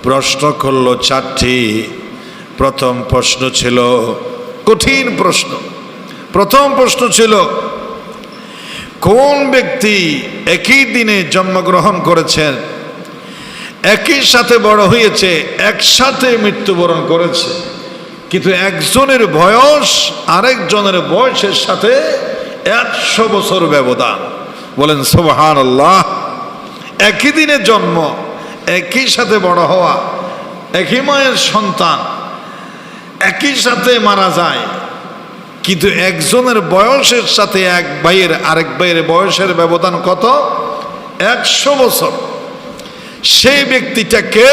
প্রশ্ন করল চারটি। প্রথম প্রশ্ন ছিল কঠিন প্রশ্ন। প্রথম প্রশ্ন ছিল, কোন ব্যক্তি একই দিনে জন্মগ্রহণ করেছেন, একই সাথে বড় হয়েছে, একসাথে মৃত্যুবরণ করেছে, কিন্তু একজনের বয়স আরেকজনের বয়সের সাথে 100 বছর ব্যবধান? বলেন সুবহানাল্লাহ। একই দিনে জন্ম, একই সাথে বড় হওয়া, একই মায়ের সন্তান, একই সাথে মারা যায়, কিন্তু একজনের বয়সের সাথে এক ভাইয়ের আরেক ভাইয়ের বয়সের ব্যবধান কত? 100 বছর। সেই ব্যক্তিটাকে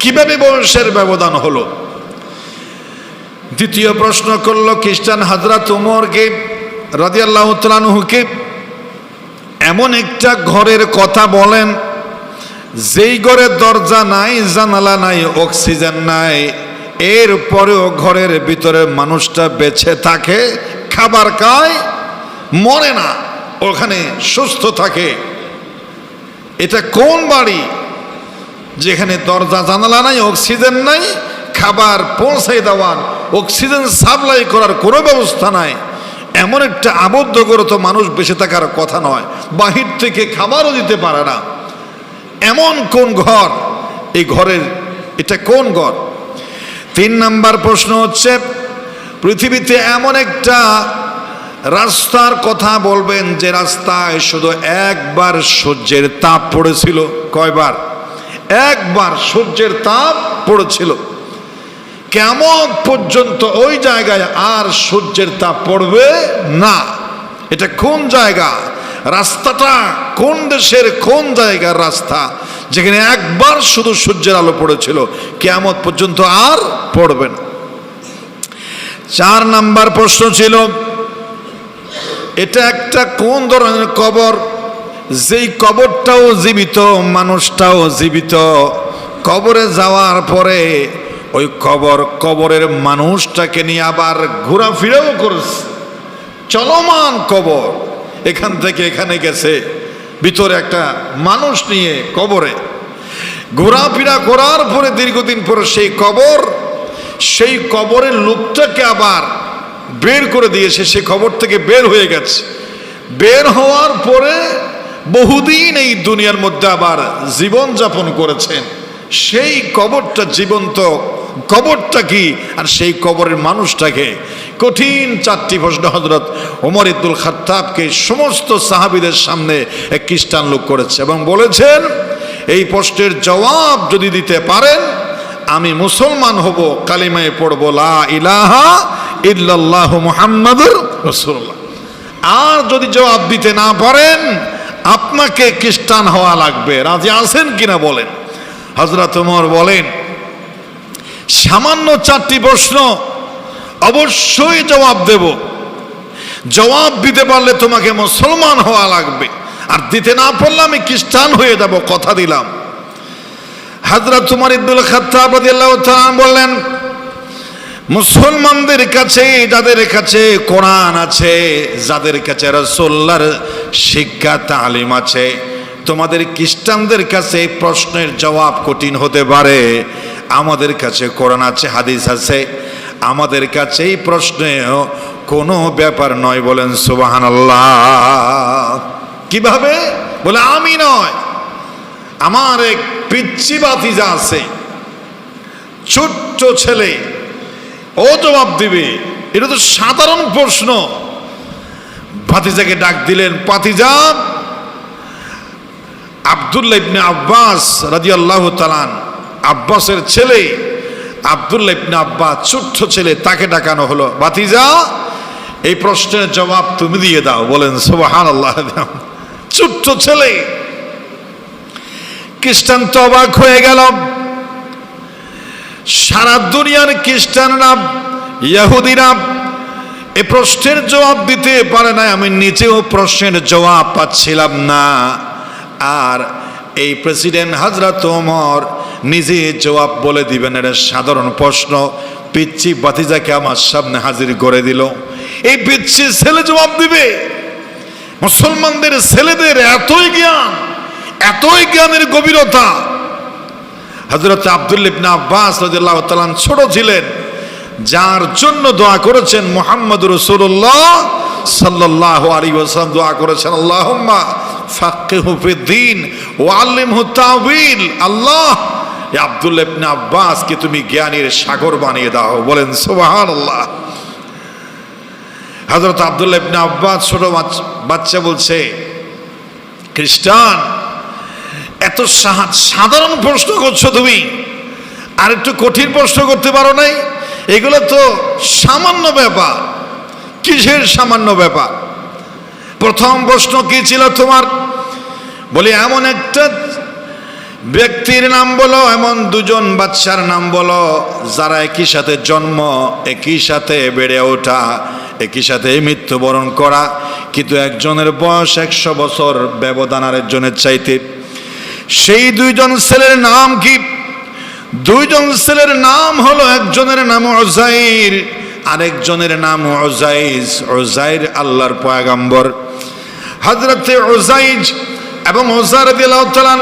কিভাবে বয়সের ব্যবধান হলো? দ্বিতীয় প্রশ্ন করলো খ্রিস্টান হযরত উমরকে রাদিয়াল্লাহু তাআলা আনহুকে, এমন একটা ঘরের কথা বলেন যেই ঘরে দরজা নাই, জানালা নাই, অক্সিজেন নাই, এরপরেও ঘরের ভিতরে মানুষটা বেঁচে থাকে, খাবার খায়, মরে না, ওখানে সুস্থ থাকে। এটা কোন বাড়ি যেখানে দরজা জানালা নাই, অক্সিজেন নাই, খাবার পৌঁছাই দেওয়ার, অক্সিজেন সাপ্লাই করার কোনো ব্যবস্থা নাই? এমন একটা আবদ্ধ ঘরে তো মানুষ বেঁচে থাকার কথা নয়, বাহির থেকে খাবারও দিতে পারে না। এমন কোন ঘর? এই ঘরের এটা কোন ঘর? 3 নাম্বার প্রশ্ন হচ্ছে, পৃথিবীতে এমন একটা রাস্তার কথা বলবেন যে রাস্তায় শুধু একবার সূর্যের তাপ পড়েছিল। কয়বার? একবার সূর্যের তাপ পড়েছিল। কিয়ামত পর্যন্ত ওই জায়গায় আর সূর্যের তাপ পড়বে না। এটা কোন জায়গা? রাস্তাটা কোন দেশের কোন জায়গার রাস্তা যেখানে একবার শুধু সূর্যের আলো পড়েছিল, কিয়ামত পর্যন্ত আর পড়বে না? 4 নাম্বার প্রশ্ন ছিল, এটা একটা কোন ধরনের কবর যেই কবরটাও জীবিত, মানুষটাও জীবিত, কবরে যাওয়ার পরে ওই কবরের মানুষটাকে নিয়ে আবার ঘোরাফেরাও করেছে, চলমান কবর, এখান থেকে এখানে গেছে, ভিতরে একটা মানুষ নিয়ে কবরে ঘোরাফেরা করার পরে দীর্ঘদিন পরে সেই কবরের লোকটাকে আবার বের করে দিয়েছে, সে কবর থেকে বের হয়ে গেছে। বের হওয়ার পরে বহুদিন এই দুনিয়ার মধ্যে আবার জীবন যাপন করেছেন। সেই কবরটা জীবন্ত কবরটা কি, আর সেই কবরের মানুষটাকে? কঠিন 4টি প্রশ্ন হযরত ওমর ইবনুল খাত্তাবকে সমস্ত সাহাবীদের সামনে এক খ্রিস্টান লোক করেছে এবং বলেছেন, এই প্রশ্নের জবাব যদি দিতে পারেন আমি মুসলমান হব, কালিমায়ে পড়ব লা ইলাহা ইল্লাল্লাহু মুহাম্মাদুর রাসূলুল্লাহ। আর যদি জবাব দিতে না পারেন আপনাকে খ্রিস্টান হওয়া লাগবে। রাজি আছেন কিনা বলেন? হযরত ওমর বলেন, সামান্য 4টি প্রশ্ন অবশ্যই জবাব দেব, জবাব দিতে পারলে তোমাকে মুসলমান হওয়া লাগবে, আর দিতে না পারলে আমি খ্রিস্টান হয়ে যাব, কথা দিলাম। হযরত ওমর ইবনুল খাত্তাব রাদিয়াল্লাহু তাআলা বললেন, মুসলমানদের কাছে, যাদের কাছে কোরআন আছে, যাদের কাছে রাসূলুল্লাহর শিক্ষা তালিম আছে, তোমাদের খ্রিস্টানদের কাছে এই প্রশ্নের জবাব কঠিন হতে পারে, আমাদের কাছে কোরআন আছে, হাদিস আছে, আমাদের কাছে এই প্রশ্নে কোনো ব্যাপার নয়। বলেন সুবহানাল্লাহ। কিভাবে? বলে আমি নয়, আমার এক পিচ্চি ভাতিজা আছে, ছোট্ট ছেলে, ও জবাব দিবে। এটা তো সাধারণ প্রশ্ন। ভাতিজাকে ডাক দিলেন, ভাতিজা, আব্দুল্লাহ ইবনে আব্বাস রাদিয়াল্লাহু তাআলা, আব্বাসের ছেলে আব্দুল্লাহ ইবনে আব্বাস, ছোট্ট ছেলে, তাকে ডাকানো হলো। ভাতিজা, এই প্রশ্নের জবাব তুমি দিয়ে দাও। বলেন সুবহানাল্লাহ। ছোট্ট ছেলে। খ্রিস্টান তো অবাক হয়ে গেল। সারা দুনিয়ার খ্রিস্টানরা, ইহুদিরা এই প্রশ্নের জবাব দিতে পারে না, আমি নিজেও প্রশ্নের জবাব পাচ্ছিলাম না। আর এই প্রেসিডেন্ট হযরত ওমর নিজে জবাব বলে দিবেন, এটা সাধারণ প্রশ্ন। পিচ্চি ভাতিজাকে আমার সামনে হাজির করে দিল, এই পিচ্চি ছেলে জবাব দিবে। মুসলমানদের ছেলেদের এতই জ্ঞান, এতই জ্ঞানের গভীরতা। হযরত আব্দুল্লাহ ইবনে আব্বাস রাদিয়াল্লাহু তাআলা ছোট ছিলেন, যার জন্য দোয়া করেছেন মুহাম্মদুর রাসূলুল্লাহ সাল্লাল্লাহু আলাইহি ওয়াসাল্লাম, দোয়া করেছেন আল্লাহুম্মা ফাক্কিহু ফিদ্দীন ওয়া আল্লিমহু তাওয়িল। আল্লাহ, আব্দুল্লাহ ইবনে আব্বাসকে তুমি জ্ঞানের সাগর বানিয়ে দাও, বলেন সুবহানাল্লাহ। হযরত আব্দুল্লাহ ইবনে আব্বাস ছোট বাচ্চা বলছে, খ্রিস্টান এত সাধারণ প্রশ্ন করছো তুমি, আর একটু কঠিন প্রশ্ন করতে পারো নাই? এগুলো তো সামান্য ব্যাপার। কিসের সামান্য ব্যাপার? প্রথম প্রশ্ন কি ছিল তোমার? বলি এমন একটা ব্যক্তির নাম বলো, এমন দুজন বাচ্চার নাম বলো যারা একই সাথে জন্ম, একই সাথে বেড়ে ওঠা, একই সাথে মৃত্যুবরণ করা, কিন্তু একজনের বয়স 100 বছর ব্যবধান আরেকজনের চাইতে। সেই দুইজন ছেলের নাম কি? দুইজন ছেলের নাম হলো, একজনের নাম উযাইর, আরেকজনের নাম উযাইজ। উযাইর আল্লাহর পয়গম্বর। হযরতে উযাইজ এবং উযাইর রাদিয়াল্লাহু তাআলা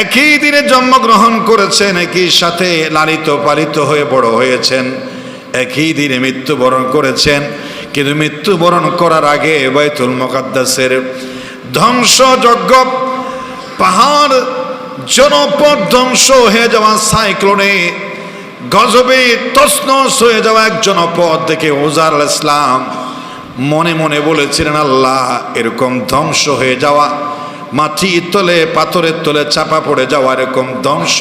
একই দিনে জন্মগ্রহণ করেছেন, একই সাথে লালিত পালিত হয়ে বড় হয়েছেন, একই দিনে মৃত্যুবরণ করেছেন। কিন্তু মৃত্যুবরণ করার আগে বাইতুল মুকাদ্দাসের ধ্বংসযজ্ঞ, পাহাড় জনপদ ধ্বংস হয়ে যাওয়া, সাইক্লোনে গজবে তছনছ হয়ে যাওয়া এক জনপদ দেখে উযাইর আলাইহিস সালাম মনে মনে বলেছিলেন, আল্লাহ, এরকম ধ্বংস হয়ে যাওয়া, মাটির তলে পাথরের তলে চাপা পড়ে যাওয়া এরকম ধ্বংস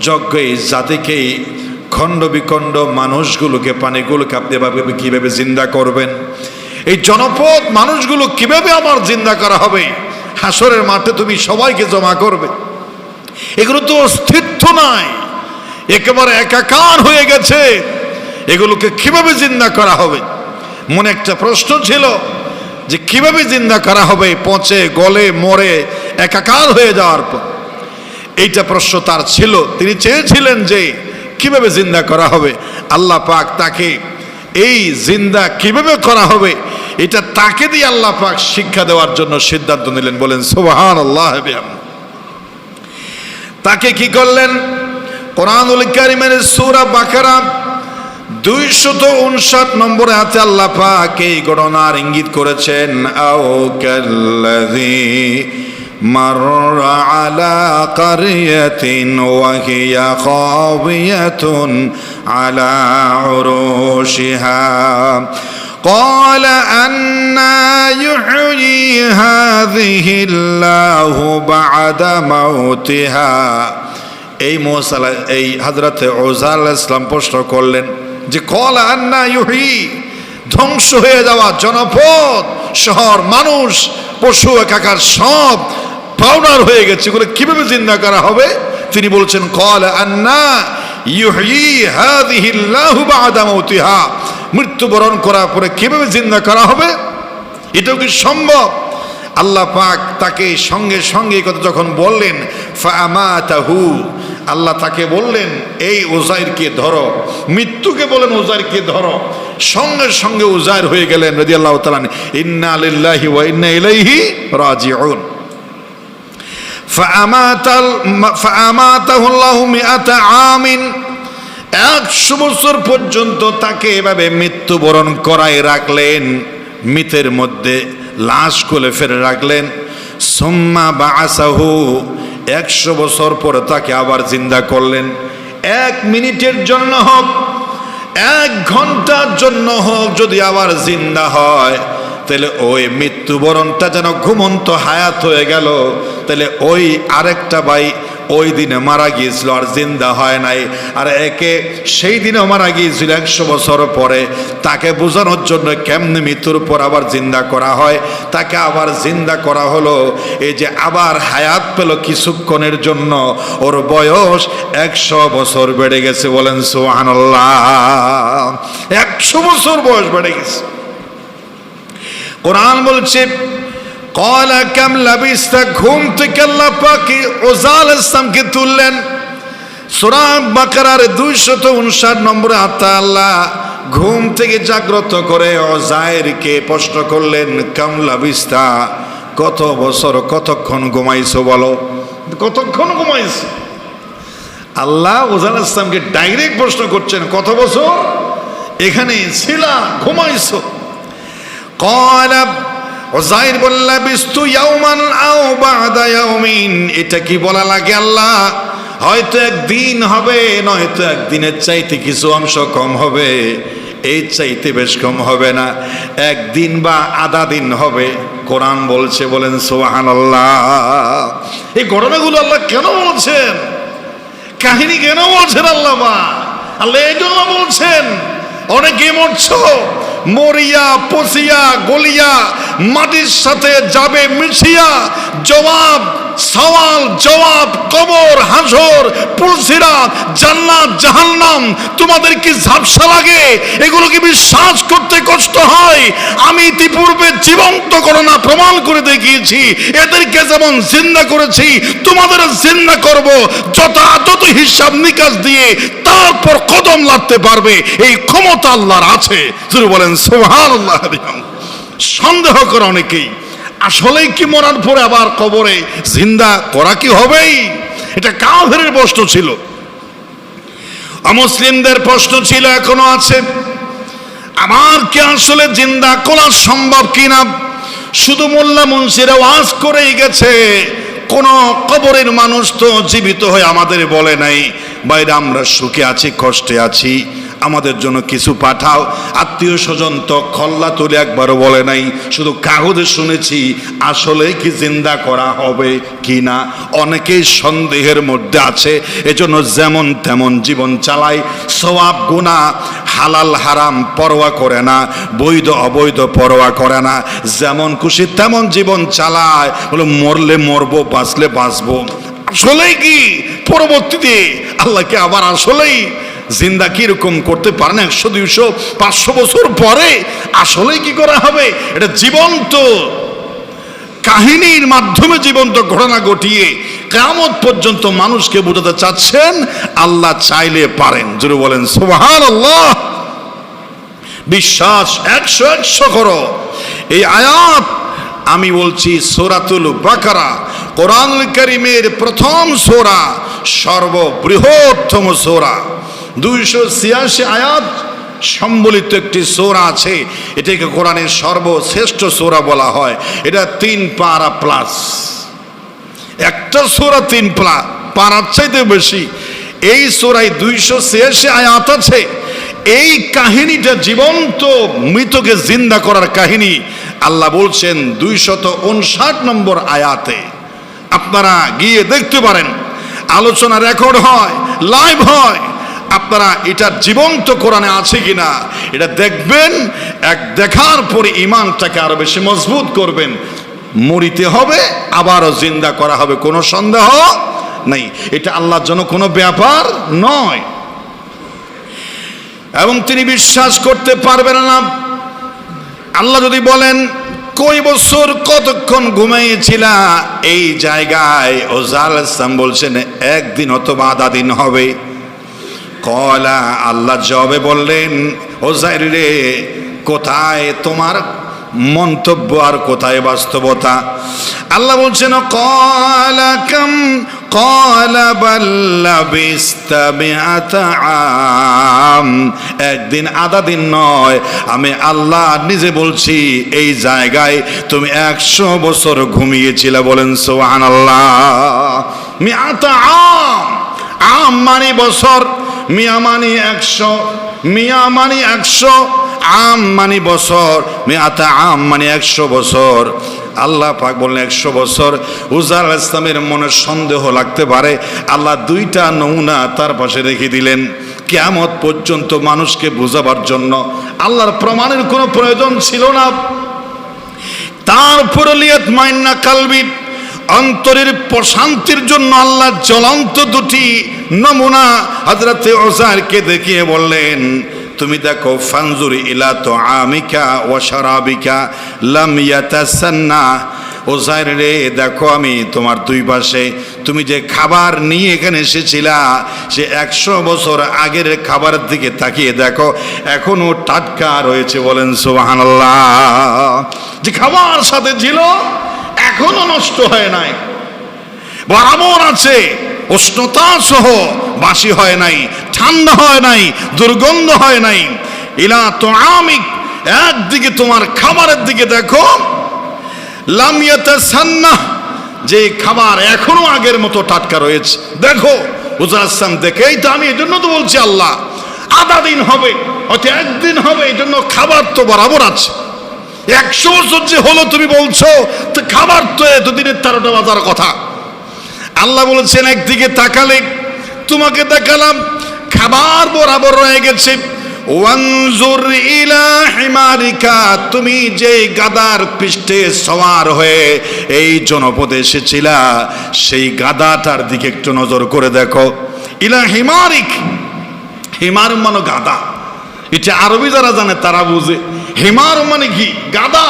যজ্ঞেই জাতিকেই খণ্ড বিখণ্ড মানুষগুলোকে, পানিগুলোকে আপনি কিভাবে জিন্দা করবেন? এই জনপদ মানুষগুলো কিভাবে আমার জিন্দা করা হবে? হাসরের মাঠে তুমি সবাইকে জমা করবে, এগুলো তো অস্তিত্ব নাই, একেবারে একাকার হয়ে গেছে, এগুলোকে কিভাবে জিন্দা করা হবে? মনে একটা প্রশ্ন ছিল যে কিভাবে জিন্দা করা হবে পচে গলে মরে একাকার হয়ে যাওয়ার পর। এইটা প্রশ্ন তার ছিল, তিনি চেয়েছিলেন যে কিভাবে জিন্দা করা হবে। আল্লাহ পাক তাকে এই জিন্দা কিভাবে করা হবে এটা তাকে দিয়ে আল্লাহ পাক শিক্ষা দেওয়ার জন্য সিদ্ধান্ত নিলেন, বলেন সুবহানাল্লাহ। তাকে কি করলেন? কোরআনুল কারীমের সূরা বাকারা 259 নম্বর আয়াতে আল্লাহ পাক এই ঘটনার ইঙ্গিত করেছেন, আও কাল্লাযী মাররা আলা কারয়াতিন ওয়া হিয়া খাওয়িয়াতুন আলা উরুশিহা قال أنى يحيي هذه الله بعد موتها। এই মুসা এই হযরতে উযাইর আলাইহিস সালাম প্রশ্ন করলেন যে কলা আন্না ইউহি, ধ্বংস হয়ে যাওয়া জনপদ, শহর, মানুষ, পশু একাকার সব পাউডার হয়ে গেছে, এগুলো কিভাবে জিন্দা করা হবে? তিনি বলছেন কলা আন্না ইউহি হাযিহি আল্লাহু বা'দা মাউতিহা, মৃত্যুবরণ করার পরে কিভাবে জিন্দা করা হবে? এটাও কি সম্ভব? আল্লাহ পাক তাকে সঙ্গে সঙ্গে কথা যখন বললেন ফাআমাতাহু, আল্লাহ তাকে বললেন এই উযাইরকে ধরো, মৃত্যুকে বলেন উযাইরকে ধরো, সঙ্গে সঙ্গে উযাইর হয়ে গেলেন রাদিয়াল্লাহু তাআলা। ইন্না লিল্লাহি ওয়া ইন্না ইলাইহি রাজিউন। ফাআমাতাহু আল্লাহু মিআতা আমিন, 100 বছর পর্যন্ত তাকে এভাবে মৃত্যুবরণ করায় রাখলেন, মৃতের মধ্যে লাশ খুলে ফেলে রাখলেন। সুম্মা বাআসাহু, 100 বছর পরে তাকে আবার জিন্দা করলেন। 1 মিনিটের জন্য হোক, 1 ঘন্টার জন্য হোক, যদি আবার জিন্দা হয় তাহলে ওই মৃত্যুবরণটা যেন ঘুমন্ত হায়াত হয়ে গেল। তাহলে ওই আরেকটা ভাই ওই দিনে মারা গিয়েছিল আর জিন্দা হয় নাই, আর একে সেই দিনেও মারা গিয়েছিল 100 বছর পরে। তাকে বোঝানোর জন্য কেমনে মৃত্যুর পর আবার জিন্দা করা হয়, তাকে আবার জিন্দা করা হলো। এই যে আবার হায়াত পেল কিছুক্ষণের জন্য, ওর বয়স 100 বছর বেড়ে গেছে, বলেন সুবহানাল্লাহ। 100 বছর বয়স বেড়ে গেছে। কোরআন বলছে ক্বালা কাম লাবিস্তা, ঘুম থেকে আল্লাহ পাক উযাইর আলাইহিস সালামকে তুললেন। সূরা বাকারার 259 নম্বরে আল্লাহ ঘুম থেকে জাগ্রত করে উযাইরকে প্রশ্ন করলেন কাম লাবিস্তা, কত বছর কতক্ষণ ঘুমাইছো বলো, কতক্ষণ ঘুমাইছো? আল্লাহ উজাইর আলাইহিস সালামকে ডাইরেক্ট প্রশ্ন করছেন, কত বছর এখানে ছিলা, ঘুমাইছো? ক্বালা, উজাইর বললেন, বিস্তু ইয়াওমান আও বা'দা ইয়াওমিন। এটা কি বলা লাগে আল্লাহ? হয়তো একদিন হবে, নয়তো একদিনের চাইতে কিছু অংশ কম হবে, এই চাইতে বেশ কম হবে না, একদিন বা আধা দিন হবে। কোরআন বলছে, বলেন সুবহানাল্লাহ। এই ঘটনাগুলো আল্লাহ কেন বলছেন, কাহিনী কেন বলছেন আল্লাহ? আল্লাহ এই জন্য বলছেন, অনেকে মরছো, মরিয়া পচিয়া গলিয়া মাটির সাথে যাবে মিশিয়া। জবাব, সওয়াল জবাব, কবর, হাসর, পুলসিরাত, জান্নাত, জাহান্নাম, তোমাদের কি ঝাপসা লাগে? এগুলো কি বিশ্বাস করতে কষ্ট হয়? আমি ইতিপূর্বে জীবন্ত ঘটনা প্রমাণ করে দেখিয়েছি। এদেরকে যেমন জিন্দা করেছি, তোমাদের জিন্দা করব, যথাযথ হিসাব নিকাশ দিয়ে তারপর কদম লাগতে পারবে, এই ক্ষমতা আল্লাহর আছে। শুরু বলেন সুবহানাল্লাহ। সন্দেহ করে অনেকেই, আসলেই কি মরার পরে আবার কবরে জিন্দা করা কি হবেই? এটা কাফেরের প্রশ্ন ছিল, অমুসলিমদের প্রশ্ন ছিল, এখনো আছে। আমার কি আসলে জিন্দা করা সম্ভব কিনা? শুধু মোল্লা মুন্সিরা ওয়াজ করেই গেছে, কোন কবরের মানুষ তো জীবিত হয়ে আমাদের বলে নাই, বাইরে আমরা সুখে আছি, কষ্টে আছি, আমাদের জন্য কিছু পাঠাও। আত্মীয় স্বজন তো খল্লা তুলে একবারও বলে নাই, শুধু কাগজে শুনেছি। আসলে কি জিন্দা করা হবে কি না অনেকেই সন্দেহের মধ্যে আছে, এজন্য যেমন তেমন জীবন চালায়, সওয়াব গুনাহ হালাল হারাম পরোয়া করে না, বৈধ অবৈধ পরোয়া করে না, যেমন খুশি তেমন জীবন চালায়। বলে মরলে মরবো, বাঁচলে বাঁচবো। আসলেই কি পরবর্তীতে আল্লাহকে আবার আসলেই জিন্দা কিরকম করতে পারেন? 100, 200, 500 বছর পরে আসলেই কি করা হবে? এটা জীবন্ত কাহিনীর মাধ্যমে, জীবন্ত ঘটনা ঘটিয়ে কিয়ামত পর্যন্ত মানুষকে বোঝাতে চাচ্ছেন। আল্লাহ চাইলে পারেন। জোরে বলেন সুবহানাল্লাহ। বিশ্বাস 100 করো। এই আয়াত আমি বলছি সূরাতুল বাকারা, কোরআনুল কারীমের প্রথম সূরা, সর্ববৃহত্তম সূরা, 286 আয়াত সম্বলিত একটি সূরা আছে। এটাকে কোরআনের সর্বশ্রেষ্ঠ সূরা বলা হয়। এটা 3 পারা প্লাস, একটা সূরা 3 পারার চাইতে বেশি। এই সূরায় 286 আয়াত আছে। এই কাহিনীটা জীবন্ত মৃতকে জিন্দা করার কাহিনী। আল্লাহ বলছেন 259 নম্বর আয়াতে, আপনারা গিয়ে দেখতে পারেন, আলোচনা রেকর্ড হয়, লাইভ হয়। আপনারা এটা জীবন্ত কোরআনে আছে কিনা এটা দেখবেন। দেখার পরে ঈমানটাকে আরো বেশি মজবুত করবেন। মরিতে হবে, আবারও জিন্দা করা হবে, কোনো সন্দেহ নাই। এটা আল্লাহর জন্য কোনো ব্যাপার নয়, এবং তিনি বিশ্বাস করতে পারবেন না। আল্লাহ যদি বলেন কই বছর কতক্ষণ ঘুমাইয়েছিলা এই জায়গায়, উজাইর আলাইহিস সালাম বলছেন একদিন অথবা আধা দিন হবে। কলা, আল্লাহ জবাবে বললেন, উজাইর রে, কোথায় তোমার মন্তব্য আর কোথায় বাস্তবতা? আল্লাহ বলছেন ক্বালা কাম, ক্বালা বাল লাবিস্তা মিআতা আম। একদিন আধা দিন নয়, আমি আল্লাহ নিজে বলছি এই জায়গায় তুমি 100 বছর ঘুমিয়েছিলে। বলেন সুবহানাল্লাহ। মিআতা আম, আম মানে বছর, মিয়া মানে 100, মিয়া মানে 100, আম মানে বছর, মিআতা আম মানে 100 বছর। আল্লাহ পাক বললেন 100 বছর। উজাইর আলাইহিস সালামের মনে সন্দেহ লাগতে পারে। আল্লাহ 2টা নমুনা তার পাশে রেখে দিলেন কিয়ামত পর্যন্ত মানুষকে বোঝাবার জন্য। আল্লাহর প্রমাণের কোনো প্রয়োজন ছিল না। তারপর লিয়াত মাইন্না কালবি, অন্তরের প্রশান্তির জন্য আল্লাহ জ্বলন্ত 2টি নমুনা হযরতে উজাইরকে দেখিয়ে বললেন, তুমি দেখো, ফানজুরি ইলা তুআমিকা ওয়া শারাবিকা লাম ইয়াতাসান্না। উজাইর রে, দেখো আমি তোমার 2 পাশে তুমি যে খাবার নিয়ে এখানে এসেছিলা, সে 100 বছর আগের খাবারের দিকে তাকিয়ে দেখো, এখনো টাটকা রয়েছে। বলেন সুবহানাল্লাহ। যে খাবার সাথে ছিল এখনো নষ্ট হয় নাই, বরাবর আছে। উষ্ণতা সহ বাসি হয় নাই, ঠান্ডা হয় নাই, দুর্গন্ধ হয় নাই। ইলা তুআমিক, একদিকে তোমার খাবারের দিকে দেখো, লাম ইয়াতাসান্নাহ, যে খাবার এখনো আগের মতো টাটকা রয়েছে। দেখো হুজুর আসলাম দেখেই তো আমি এজন্য তো বলছি আল্লাহ আধা দিন হবে হয়তো একদিন হবে, এই জন্য খাবার তো বরাবর আছে। 100 বছর যে হলো তুমি বলছো, তো খাবার তো এতদিনের 13টা বাজার কথা। আল্লাহ বলেছেন একদিকে তাকালে তোমাকে দেখালাম খাবার বরাবর রয়ে গেছে। ওয়ানজুর ইলা হিমারিকা, তুমি যে গাদার পৃষ্ঠে সওয়ার হয়ে এই জনপদে এসেছিলা, সেই গাদাটার দিকে একটু নজর করে দেখো। ইলা হিমারিক, হিমার মানে গাদা, এটা আরবি যারা জানে তারা বুঝে। হিমার মানে কি? গাদা।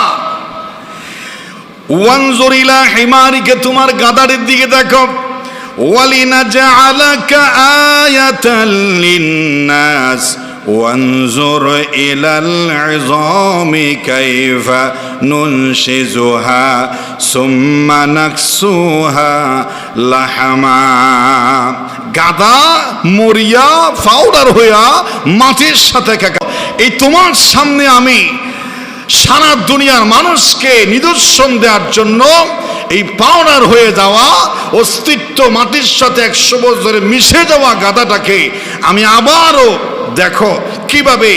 ওয়ানজুর ইলা হিমারিকে, তোমার গাদারের দিকে দেখো। ওয়ালিনাজআলাকা আয়াতাল লিন্নাস ওয়ানজুর ইলাল ইযামি কাইফা নুনশিজুহা সুম্মা নাকসুহা লাহামা। গাদা মরিয়া পাউডার হইয়া মাটির সাথে এই তোমার সামনে আমি সারা দুনিয়ার মানুষকে নিদর্শন দেওয়ার জন্য এই পাউডার হয়ে যাওয়া অস্তিত্ব মাটির সাথে 100 বছরে মিশে যাওয়া গাদাটাকে আমি আবারও দেখো কিভাবে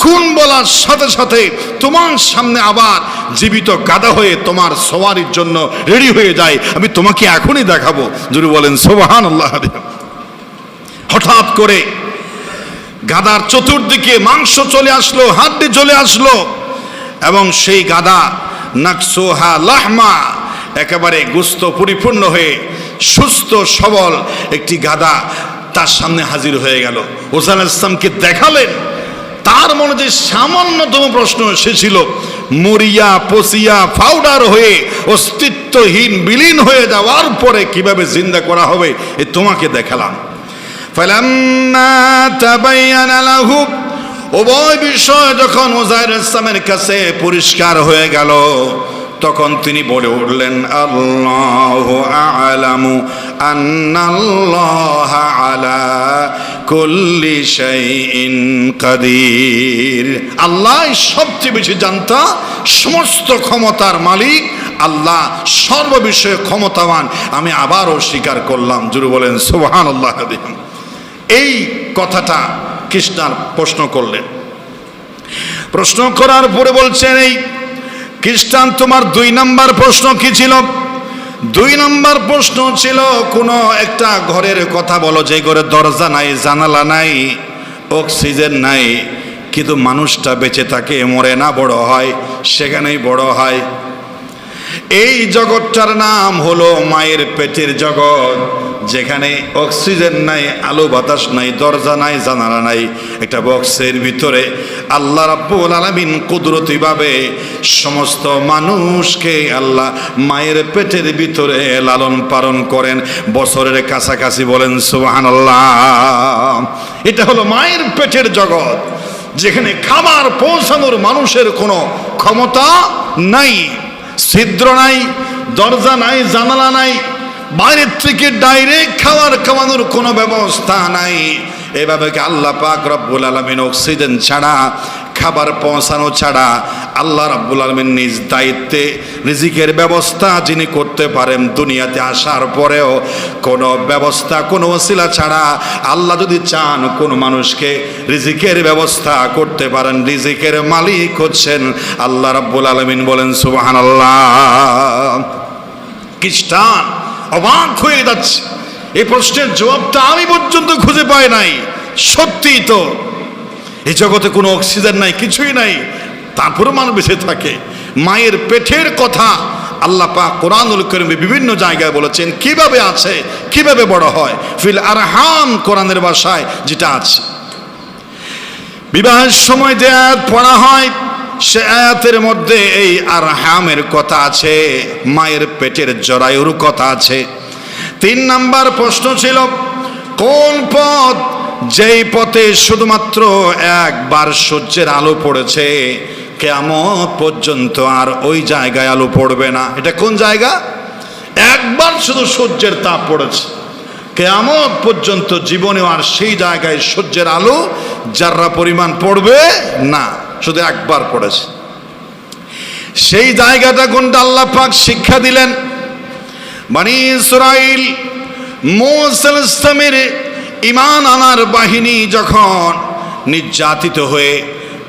খুন বলার সাথে সাথে তোমার সামনে আবার জীবিত গাদা হয়ে তোমার সওয়ারির জন্য রেডি হয়ে যায়। আমি তোমাকে এখনই দেখাবো। যদি বলেন সুবহানাল্লাহ। হঠাৎ করে গাদার চতুর্দিকে মাংস চলে আসলো, হাড্ডি চলে আসলো, এবং সেই গাদা নাকসুহা লাহমা, একেবারে গোস্ত পরিপূর্ণ হয়ে সুস্থ সবল একটি গাদা তার সামনে হাজির হয়ে গেল। হোসেন ইসলামকে দেখালেন। তার মনে যে সামান্যতম প্রশ্ন এসেছিল, মরিয়া পচিয়া পাউডার হয়ে অস্তিত্বহীন বিলীন হয়ে যাওয়ার পরে কিভাবে জিন্দা করা হবে, এ তোমাকে দেখালাম। ফালাম্মা তাবায়ানা লাহু, উভয় বিষয় যখন উজাইর ইসলামের কাছে পরিষ্কার হয়ে গেল, তখন তিনি বলে উঠলেন, আল্লাহু আ'লামু আন্নাল্লাহা আলা কুল্লি শাইইন কাদির। আল্লাহ সবচেয়ে বেশি জানতা, সমস্ত ক্ষমতার মালিক আল্লাহ, সর্ববিষয়ে ক্ষমতাবান। আমি আবারও স্বীকার করলাম। জুড়ে বলেন সুবহানাল্লাহ। এই কথাটা কৃষ্ণার প্রশ্ন করলেন। প্রশ্ন করার পরে বলছেন, এই খ্রিস্টান তোমার 2 নম্বর প্রশ্ন কি ছিল? 2 নম্বর প্রশ্ন ছিল, কোনো একটা ঘরের কথা বলো যে ঘরে দরজা নাই, জানালা নাই, অক্সিজেন নাই, কিন্তু মানুষটা বেঁচে থাকে, মরে না, বড় হয়, সেখানেই বড় হয়। এই জগৎটার নাম হলো মায়ের পেটের জগৎ, যেখানে অক্সিজেন নাই, আলো বাতাস নাই, দরজা নাই, জানালা নাই। একটা বক্সের ভিতরে আল্লাহ রাব্বুল আলামিন কুদরতিভাবে সমস্ত মানুষকে আল্লাহ মায়ের পেটের ভিতরে লালন পালন করেন বছরের কাছাকাছি। বলেন সুবহানাল্লাহ। এটা হলো মায়ের পেটের জগৎ, যেখানে খাবার পৌঁছানোর মানুষের কোনো ক্ষমতা নাই, ছিদ্র নাই, দরজা নাই, জানালা নাই, বাইরের থেকে ডাইরেক্ট খাবার খাওয়ানোর কোনো ব্যবস্থা নাই। এভাবে আল্লাহ পাক রব্বুল আলামিন অক্সিজেন ছাড়া, খাবার পৌঁছানো ছাড়া আল্লাহ রাব্বুল আলামিন নিজ দায়িত্বে রিজিকের ব্যবস্থা যিনি করতে পারেন, দুনিয়াতে আসার পরেও কোনো ব্যবস্থা, কোনো ওসিলা ছাড়া আল্লাহ যদি চান কোন মানুষকে রিজিকের ব্যবস্থা করতে পারেন, রিজিকের মালিক হচ্ছেন আল্লাহ রাব্বুল আলামিন। বলেন সুবহানাল্লাহ। খ্রিস্টান অবাক হয়ে যাচ্ছে, এই প্রশ্নের জবাবটা আমি পর্যন্ত খুঁজে পাই নাই। সত্যিই তো এই জগতে কোনো অক্সিজেন নাই, কিছুই নাই, তারপরে মানুষ বেঁচে থাকে। মায়ের পেটের কথা আল্লাহ পাক কোরআনুল কারীমে বিভিন্ন জায়গায় বলেছেন, কিভাবে আছে, কিভাবে বড় হয়। ফিল আরহাম, কোরআনের ভাষায় যেটা আছে। বিবাহের সময় যে আয়াত পড়া হয়, সে আয়াতের মধ্যে এই আরহামের কথা আছে, মায়ের পেটের জরায়ুর কথা আছে। 3 নম্বর প্রশ্ন ছিল, কোন পথ, যেই পথে শুধুমাত্র একবার সূর্যের আলো পড়েছে, কিয়ামত পর্যন্ত আর ওই জায়গায় আলো পড়বে না। এটা কোন জায়গা? একবার শুধু সূর্যের তাপ পড়েছে, কিয়ামত পর্যন্ত জীবনেও আর সেই জায়গায় সূর্যের আলো যারা পরিমাণ পড়বে না, শুধু একবার পড়েছে। সেই জায়গাটা কোনটা আল্লাহ পাক শিক্ষা দিলেন। বনী ইসরাইল মূসা আলাইহিস সালামের ঈমান আনার বাহিনী যখন নির্যাতিত হয়ে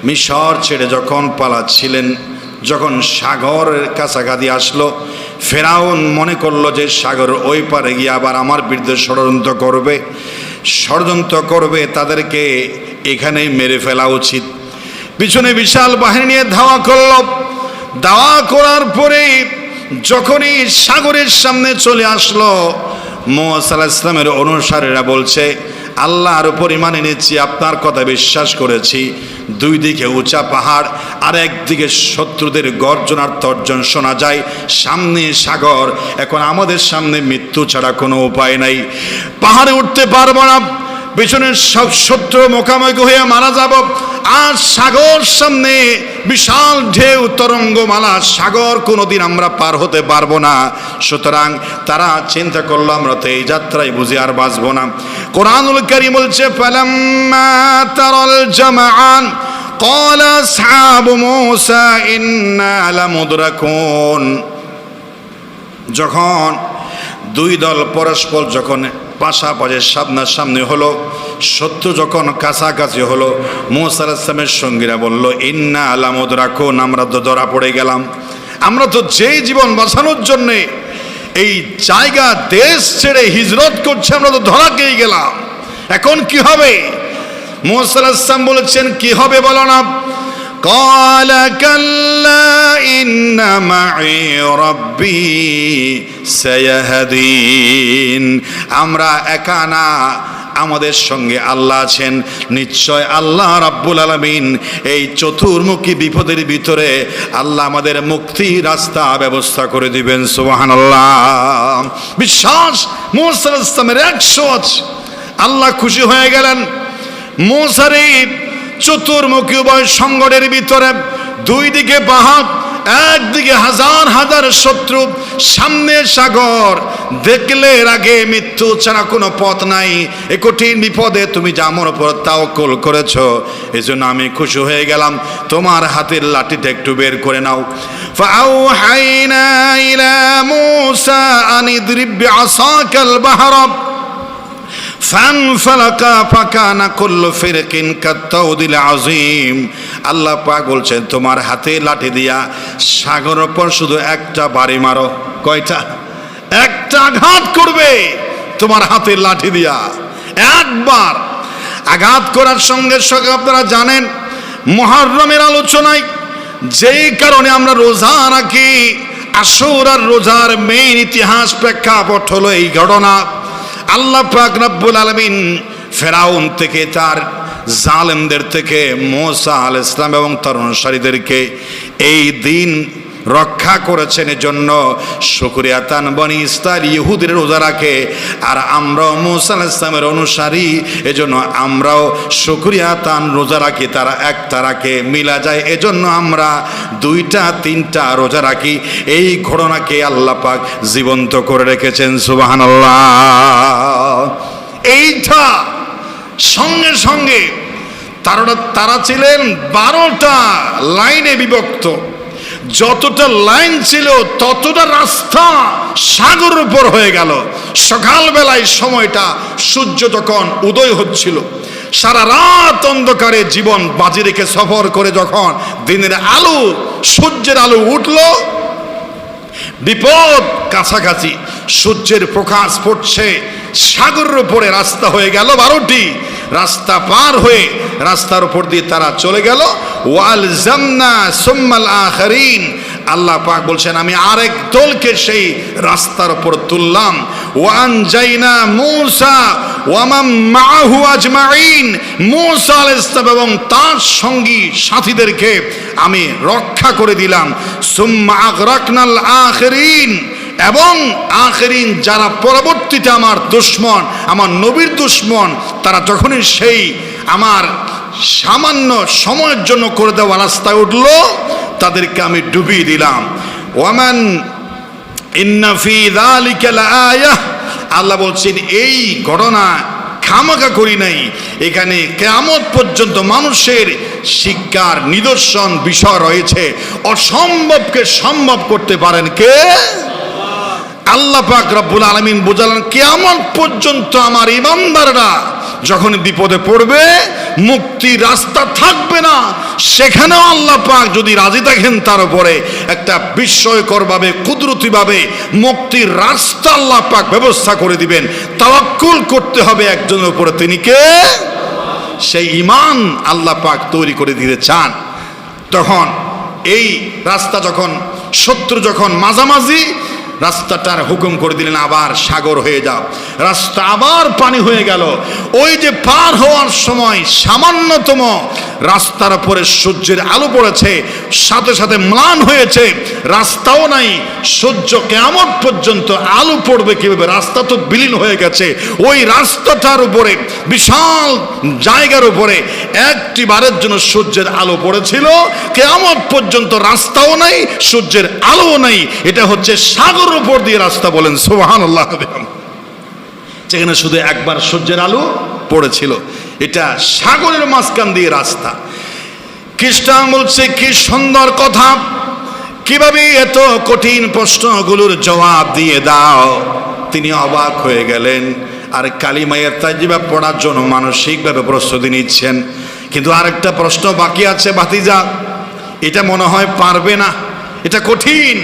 মিশর ছেড়ে যখন পালাচ্ছিলেন, যখন সাগরের কাছাকাছি আসলো, ফেরাউন মনে করলো যে সাগর ওই পারে গিয়ে আবার আমার বিরুদ্ধে ষড়যন্ত্র করবে, তাদেরকে এখানেই মেরে ফেলা উচিত। পিছনে বিশাল বাহিনী নিয়ে ধাওয়া করলো। ধাওয়া করার পরে যখনই সাগরের সামনে চলে আসলো, মূসা আলাইহিস সালামের অনুসারীরা বলছে, আল্লাহর উপর ঈমান এনেছি, আপনার কথা বিশ্বাস করেছি। দুই দিকে উঁচা পাহাড়, আর একদিকে শত্রুদের গর্জন আর তর্জন শোনা যায়, সামনে সাগর, এখন আমাদের সামনে মৃত্যু ছাড়া কোনো উপায় নাই। পাহাড়ে উঠতে পারবো না, পিছনের সব শত্রু মুখোমুখি হয়ে মারা যাব, আর সাগর সামনে বিশাল ঢেউ তরঙ্গমালা, সাগর কোনোদিন আমরা পার হতে পারবো না। সুতরাং তারা চিন্তা করলো, আমরা তো এই যাত্রায় বুঝি আর বাঁচবো না। কোরআনুল কারীম বলছে, ফালাম্মা তারাল জামাআন ক্বালা আসহাবু মূসা ইন্না লামুদরাকুন। যখন দুই দল পরস্পর যখন পাশাপাশি সামনাসামনি হলো, শত্রু যখন কাছাকাছি হলো, মূসা আলাইহিস সালামের সঙ্গীরা বলল, ইন্না লামুদরাকুন, আমরা তো ধরা পড়ে গেলাম। আমরা তো যেই জীবন বাঁচানোর জন্যে এই জায়গা দেশ ছেড়ে হিজরত করছে, আমরা তো ধরা খেয়ে গেলাম, এখন কি হবে? মূসা আলাইহিস সালাম বলেছেন, কি হবে বলো না? ক্বালা কাল্লা ইন্না মাই রাব্বি সায়াহদিন। আমরা একা না, আমাদের সঙ্গে আল্লাহ আছেন। নিশ্চয় আল্লাহ রাব্বুল আলামিন এই চতুর্মুখী বিপদের ভিতরে আল্লাহ আমাদের মুক্তি রাস্তা ব্যবস্থা করে দিবেন। সুবহানাল্লাহ। বিশ্বাস মূসা আলাইহিস সালামের 100। আল্লাহ খুশি হয়ে গেলেন। মূসার এই চতুর্মুখী উভয় সংকটের ভিতরে, দুই দিকে পাহাড়, একদিকে হাজার হাজার শত্রু, সামনে সাগর, দেখলে আগে মৃত্যু ছাড়া কোনো পথ নাই। এ কঠিন বিপদে তুমি যে আমার উপর তাওয়াক্কুল করেছো, এজন্য আমি খুশি হয়ে গেলাম। তোমার হাতের লাঠিটা একটু বের করে নাও। ফাআওহাইনা ইলা মূসা আন ইদরিব বিআসাকাল বাহরা ফানফালাকা ফাকানা কুল্লু ফিরকিন কাত্তাউদিল আযীম। আল্লাহ পাক বলছেন, তোমার হাতে লাঠি দিয়া সাগরের উপর শুধু একটা বাড়ি মারো। কয়টা? একটা আঘাত করবে তোমার হাতের লাঠি দিয়া, একবার আঘাত করার সঙ্গে সঙ্গে আপনারা জানেন মুহররমের আলোচনায় যেই কারণে আমরা রোজা রাখি, আশুরার রোজার মেইন ইতিহাস প্রেক্ষাপট হলো এই ঘটনা। আল্লাহ পাক রব্বুল আলামিন ফেরাউন থেকে, তার জালেমদের থেকে মূসা আলাইহিস সালাম এবং তার অনুসারীদেরকে এই দিন রক্ষা করেছেন। এজন্য শুকরিয়া তান বনি ইসরাইল ইহুদির রোজা রাখে, আর আমরাও মূসা আলাইহিস সালামের অনুসারী, এজন্য আমরাও শুকরিয়া তান রোজা রাখি। তারা একটা রাখে, মিলা যায়, এজন্য আমরা দুইটা তিনটা রোজা রাখি। এই ঘটনাকে আল্লাহ পাক জীবন্ত করে রেখেছেন। সুবহানাল্লাহ। এইটা সঙ্গে সঙ্গে তারা ছিলেন 12টা লাইনে বিভক্ত। যতটা লাইন ছিল ততটা রাস্তা সাগরের উপর হয়ে গেল। সকালবেলায় সময়টা সূর্য যখন উদয় হচ্ছিল, সারা রাত অন্ধকারে জীবন বাজি রেখে সফর করে যখন দিনের আলো, সূর্যের আলো উঠল, বিপদ কাছাকাছি, সূর্যের প্রকাশ পড়ছে, সাগরের উপরে রাস্তা হয়ে গেল 12টি। রাস্তা পার হয়ে রাস্তার উপর দিয়ে তারা চলে গেল। ওয়াল জামনা সুম্মাল আখিরিন। আল্লাহ পাক বলছেন, আমি আরেক দলকে সেই রাস্তার উপর তুললাম। ওয়ানজাইনা মূসা ওয়া মান মাআহু আজমাইন। মূসা আলাইহিস সালাম এবং তার সঙ্গী সাথীদেরকে আমি রক্ষা করে দিলাম। সুম্মা আগরাকনাল আখিরিন। এবং আখিরিন যারা পরবর্তীতে আমার দুশমন, আমার নবীর দুশমন, তারা যখনই সেই আমার সামান্য সময়ের জন্য করে দেওয়া রাস্তায় উঠল, তাদেরকে আমি ডুবিয়ে দিলাম। ওয়ামান ইন্না ফি যালিকা লাআয়াহ। আল্লাহ বলছেন এই ঘটনা খামাখা করি নাই, এখানে কিয়ামত পর্যন্ত মানুষের শিক্ষার নিদর্শন বিষয় রয়েছে। অসম্ভবকে সম্ভব করতে পারেন কে? আল্লাহ পাক রব্বুল আলামিন বোঝালেন কিয়ামত পর্যন্ত আমার ঈমানদাররা যখন বিপদে পড়বে, মুক্তির রাস্তা থাকবে না, সেখানেও আল্লাহ পাক যদি রাজি থাকেন তার উপরে একটা বিস্ময়করভাবে কুদরতিভাবে মুক্তির রাস্তা আল্লাহ পাক ব্যবস্থা করে দিবেন। তাওয়াক্কুল করতে হবে একজনের উপরে, তিনি কে? সেই ঈমান আল্লাহ পাক তৈরি করে দিতে চান। তখন এই রাস্তা যখন শত্রু যখন মাঝামাঝি রাস্তাটার হুকুম করে দিলেন আবার সাগর হয়ে যাও, রাস্তা আবার পানি হয়ে গেল। ওই যে পার হওয়ার সময় সামান্যতম রাস্তার উপরে সূর্যের আলো পড়েছে, সাথে সাথে ম্লান হয়েছে, রাস্তাও নাই। সূর্য কিয়ামত পর্যন্ত আলো পড়বে কিভাবে? রাস্তা তো বিলীন হয়ে গেছে। ওই রাস্তাটার উপরে বিশাল জায়গার উপরে একটি বারের জন্য সূর্যের আলো পড়েছিল, কিয়ামত পর্যন্ত রাস্তাও নাই, সূর্যের আলোও নাই। এটা হচ্ছে সাগর উপর দিয়ে রাস্তা, বলেন সুবহানাল্লাহ। যেখানে শুধু একবার সূর্যের আলো পড়েছিল, এটা সাগরের মাঝখান দিয়ে রাস্তা। খ্রিস্টান বলছে কি সুন্দর কথা, কিভাবে এত কঠিন প্রশ্নগুলোর জবাব দিয়ে দাও। তিনি অবাক হয়ে গেলেন, আর কালিমায়ের তাজিবা পড়ার জন্য মানসিকভাবে প্রস্তুতি নিচ্ছেন। কিন্তু আরেকটা প্রশ্ন বাকি আছে ভাতিজা, এটা মনে হয় পারবে না, এটা কঠিন।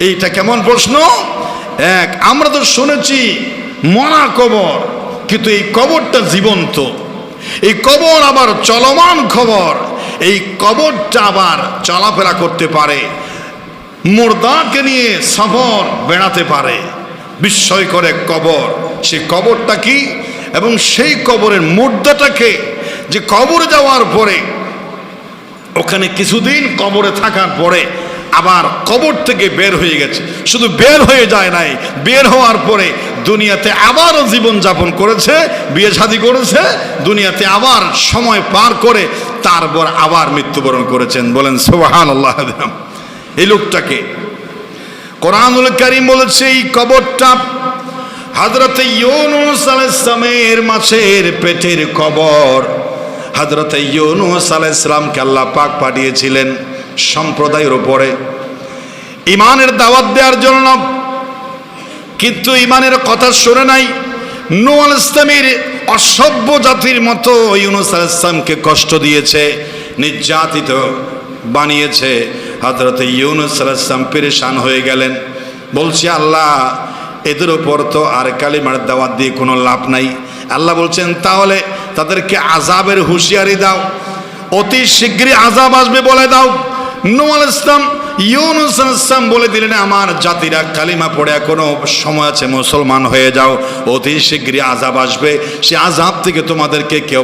এইটা কেমন প্রশ্ন? এক, আমরা তো শুনেছি মরা কবর, কিন্তু এই কবরটা জীবন্ত, এই কবর আবার চলমান খবর, এই কবরটা আবার চলাফেরা করতে পারে, মুর্দাকে নিয়ে সফর বেড়াতে পারে। বিস্ময়কর এক কবর। সেই কবরটা কি এবং সেই কবরের মুর্দাটাকে, যে কবরে যাওয়ার পরে ওখানে কিছুদিন কবরে থাকার পরে আবার কবর থেকে বের হয়ে গেছে, শুধু বের হয়ে যায় নাই, বের হওয়ার পরে দুনিয়াতে আবারও জীবন যাপন করেছে, বিয়ে শাদী করেছে, দুনিয়াতে আবার সময় পার করে তারপর আবার মৃত্যুবরণ করেছেন, বলেন সুবহানাল্লাহ। এই লোকটাকে কোরআনুল কারীম বলেছে এই কবরটা হযরত ইউনূস আলাইহিস সালামের মাছের পেটের কবর। হযরত ইউনূস আলাইহিস সালামকে আল্লাহ পাক পাঠিয়েছিলেন সম্প্রদায়ের উপরে ইমানের দাওয়াত দেওয়ার জন্য, কিন্তু ইমানের কথা শুনে নাই। নূহ আলাইহিস সালামের অসভ্য জাতির মতো ইউনূস আলাইহিস সালামকে কষ্ট দিয়েছে, নির্যাতিত বানিয়েছে। হযরত ইউনূস আলাইহিস সালাম পেরেশান হয়ে গেলেন, বলছে আল্লাহ এদের উপর তো আর কালিমার দাওয়াত দিয়ে কোনো লাভ নাই। আল্লাহ বলছেন তাহলে তাদেরকে আযাবের হুঁশিয়ারি দাও, অতি শীঘ্রই আযাব আসবে বলে দাও। নূহ আলাইহিস সালাম ইউনূস আলাইহিস সালাম বলে দিলেন আমার জাতিরা কালিমা পড়ে এখনো সময় আছে, মুসলমান হয়ে যাও, অতি শীঘ্রই আযাব আসবে, সে আযাব থেকে তোমাদেরকে কেউ